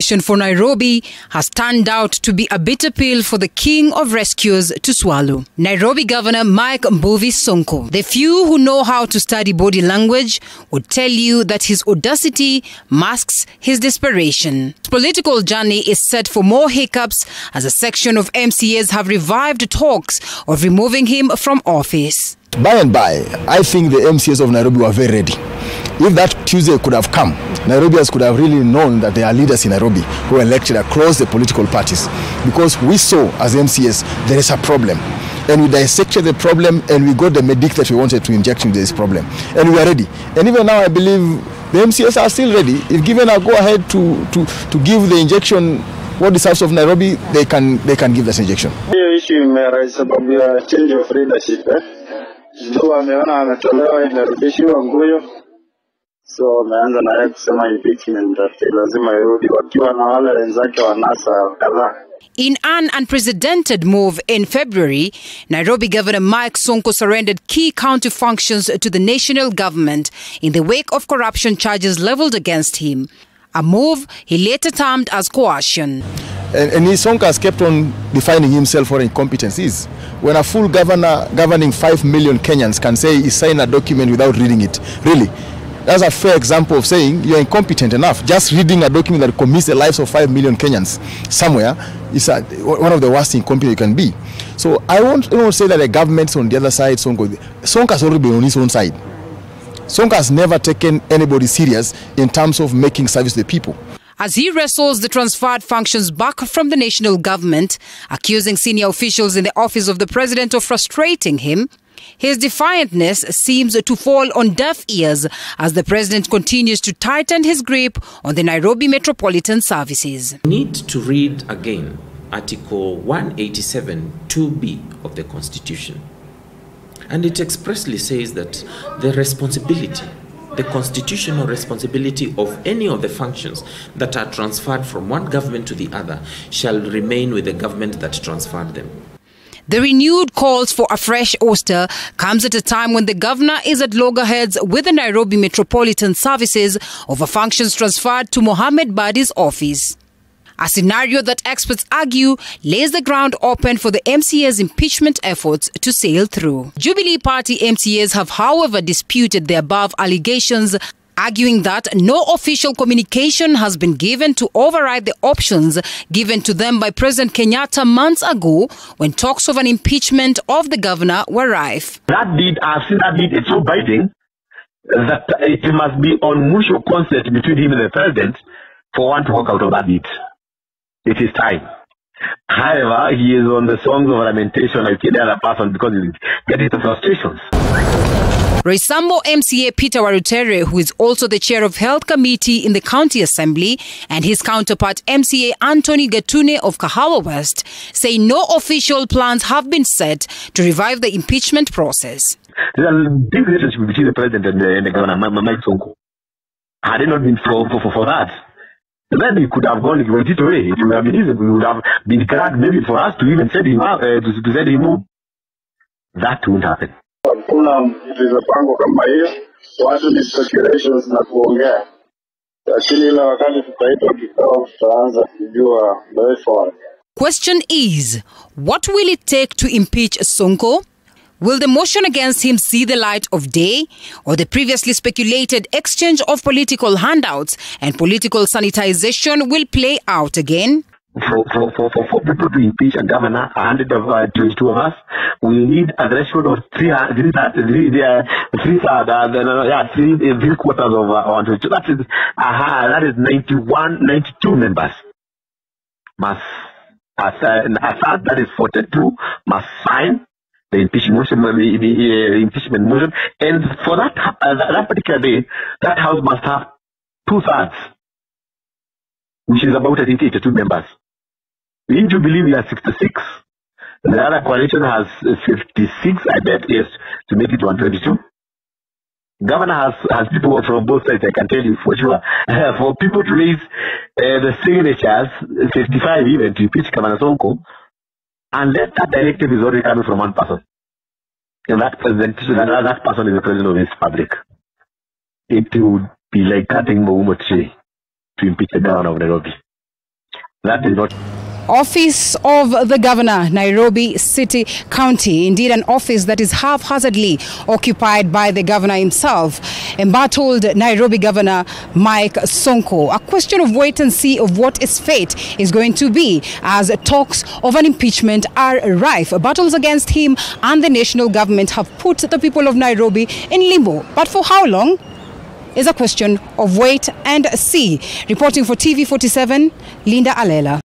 For Nairobi has turned out to be a bitter pill for the king of rescuers to swallow. Nairobi Governor Mike Sonko. The few who know how to study body language would tell you that his audacity masks his desperation. His political journey is set for more hiccups as a section of MCAs have revived talks of removing him from office. By and by, I think the MCAs of Nairobi were very ready. If that Tuesday could have come, Nairobians could have really known that there are leaders in Nairobi who are elected across the political parties. Because we saw as MCAs there is a problem. And we dissected the problem and we got the medic that we wanted to inject into this problem. And we are ready. And even now I believe the MCAs are still ready. If given a go-ahead to give the injection what the South of Nairobi, they can give this injection. Hiyo issue imerais sababu ya change of leadership. Ndio ameona ametolewa inarudishiwa nguyo. So ameanza naye kusema impeachment lazima irudi wakiwa na wale wenzake wa NASA kadhaa. In an unprecedented move in February, Nairobi Governor Mike Sonko surrendered key county functions to the national government in the wake of corruption charges leveled against him. A move he later termed as coercion. And Sonko has kept on defining himself for incompetencies. When a full governor governing 5 million Kenyans can say he signed a document without reading it, really, that's a fair example of saying you're incompetent enough. Just reading a document that commits the lives of 5 million Kenyans somewhere is one of the worst incompetence you can be. So I won't say that the government's on the other side. Sonko has already been on his own side. Sonko has never taken anybody serious in terms of making service to the people. As he wrestles the transferred functions back from the national government, accusing senior officials in the office of the president of frustrating him, his defiantness seems to fall on deaf ears as the president continues to tighten his grip on the Nairobi Metropolitan Services. We need to read again Article 187 2B of the Constitution. And it expressly says that the constitutional responsibility of any of the functions that are transferred from one government to the other shall remain with the government that transferred them. The renewed calls for a fresh ouster comes at a time when the governor is at loggerheads with the Nairobi Metropolitan Services over functions transferred to Mohammed Badi's office. A scenario that experts argue lays the ground open for the MCA's impeachment efforts to sail through. Jubilee Party MCAs have, however, disputed the above allegations, arguing that no official communication has been given to override the options given to them by President Kenyatta months ago when talks of an impeachment of the governor were rife. That deed, I've seen that deed, it's so biting that it must be on mutual consent between him and the president for one to walk out of that deed. It is time. However, he is on the songs of lamentation like any other person because he's getting the frustrations. Roysambo MCA Peter Warutere, who is also the chair of Health Committee in the County Assembly, and his counterpart MCA Anthony Gatune of Kahawa West, say no official plans have been set to revive the impeachment process. There's a big relationship between the president and the governor, Mike Sonko. Had it not been for that, then he could have gone it away. It would have been easy. We would have been glad maybe for us to even send him out, to send him home. That won't happen. Kuna mpango kama hiyo, watu ni speculations na kuongea. Lakini ile wakati tutaitwa kikao tutaanza kujua way forward. Question is, what will it take to impeach Sonko? Will the motion against him see the light of day, or the previously speculated exchange of political handouts and political sanitization will play out again? For people to impeach a governor, 122 of us, we need a threshold of three quarters of 122. That is 92 members. That is 42 must sign the impeachment motion, and for that particular day, that house must have 2/3, which is about 82 members. We need to believe we are 66. The other coalition has 56, I bet, yes, to make it 122. Governor has people from both sides, I can tell you for sure. For people to raise the signatures, 55 even, to impeach Governor Sonko, unless that directive is already coming from one person. And that person is the president of this public. It would be like cutting Mohumo tree to impeach the governor of Nairobi. That is not. Office of the Governor, Nairobi City County, indeed an office that is haphazardly occupied by the Governor himself, embattled Nairobi Governor Mike Sonko. A question of wait and see of what his fate is going to be as talks of an impeachment are rife. Battles against him and the national government have put the people of Nairobi in limbo. But for how long is a question of wait and see. Reporting for TV47, Linda Alela.